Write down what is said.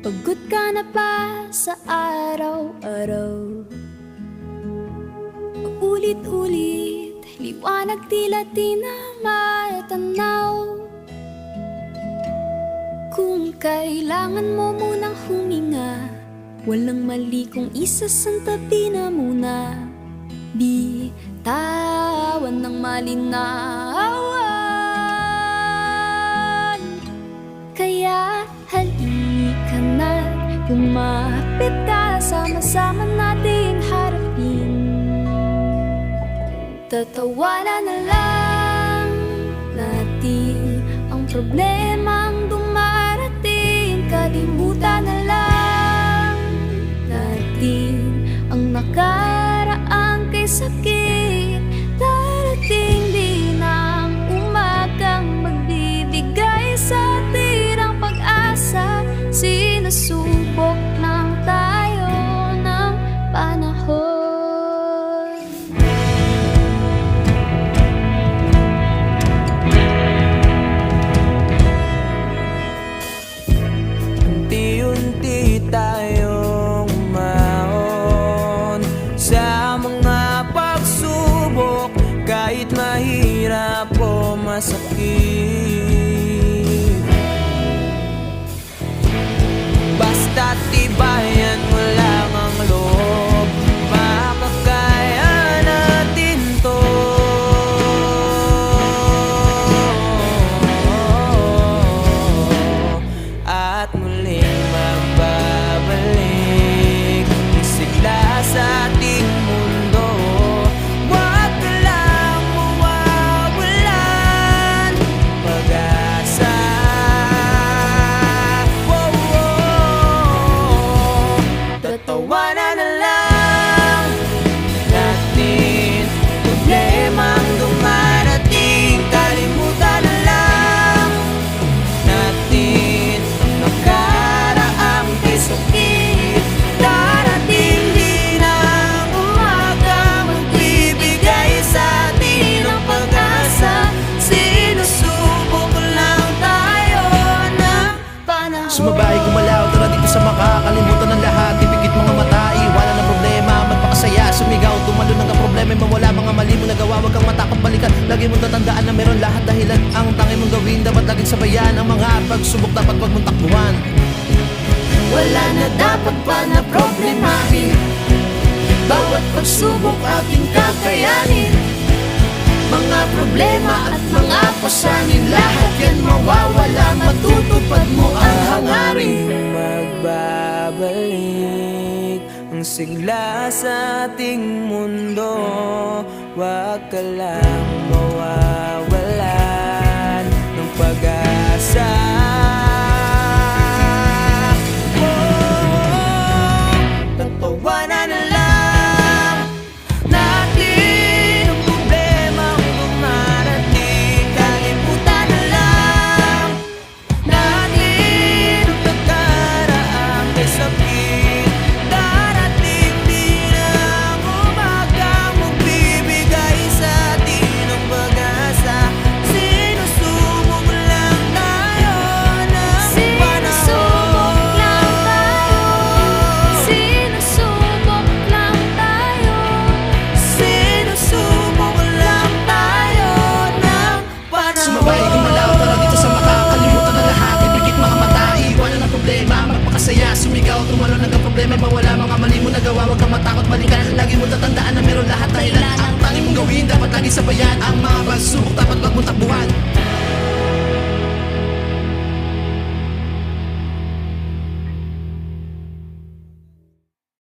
Pagod ka na ba sa araw-araw? Ulit-ulit, liwanag tila di na matanaw. Kung kailangan mo munang huminga, walang mali kung isasantabi na muna. Bitawan ng malinawan. Kaya halika na, lumapit ka, sama-sama nating harapin. Tatawanan na lang natin ang problemang dumarating. Kalimutan na lang natin ang nakaraang kay sakit. Darating din ang umagang magbibigay sa atin ang pag-asa. Sinusubok lang tayo ng panahon. Unti-unti tayong umaon sa mga pagsubok, kahit mahirap o masakit. Basta't tibayan mo lang ang loob, makakaya natin to. At muling magbabalik ang sigla sa ating mundo. Huwag ka lang mawawalan pag-asa. Tatawanan na lang natin problemang dumarating. Kalimutan na lang natin ang nakaraang sakit. Darating din ang umaga, magbibigay sa atin ng pag-asa. Sinusubok lang tayo ng panahon. Sumabay, gumalaw, tara dito sa makakalimutan ng lahat. Ipikit mga mata, iwanan ng problema, magpakasaya, sumigaw, tumalon ng problema, mawala mga mali mo nagawa, wag kang matakot balikan. Lagi mong tatandaan na meron lahat dahilan. Ang tangi mong gawin, dapat laging sabayan. Ang mga pagsubok dapat wag mong takbuhan. Wala na dapat pa na problemahin, bawat pagsubok ating kakayanin. Mga problema at mga pasanin, lahat yan mawawala, matutupad mo ang hangarin. Magbabalik ang sigla sa ating mundo. Huwag ka lang mawawalan ng pag-asa. Tatawanan na lang natin ang problemang dumarating. Kalimutan na lang natin ang nakaraang may sakit. Darating din ang umagang magbibigay sa atin ng pag-asa. Sinusubok lang tayo ng Sinusubok lang tayo, sinusubok lang tayo. Sinusubok lang tayo ng Sumabay, panahon. gumalaw, tara dito sa makakalimutan ng lahat. Ipikit mga mata, iwanan ng problema, magpakasaya, sumigaw, tumalon ng problema, mawala mga mali mo nagawa, wag kang matakot balikan. Lagi mo tatandaan na meron lahat dahilan. Ang tangi mong gawin, dapat lagi sabayan. Ang mga pagsubok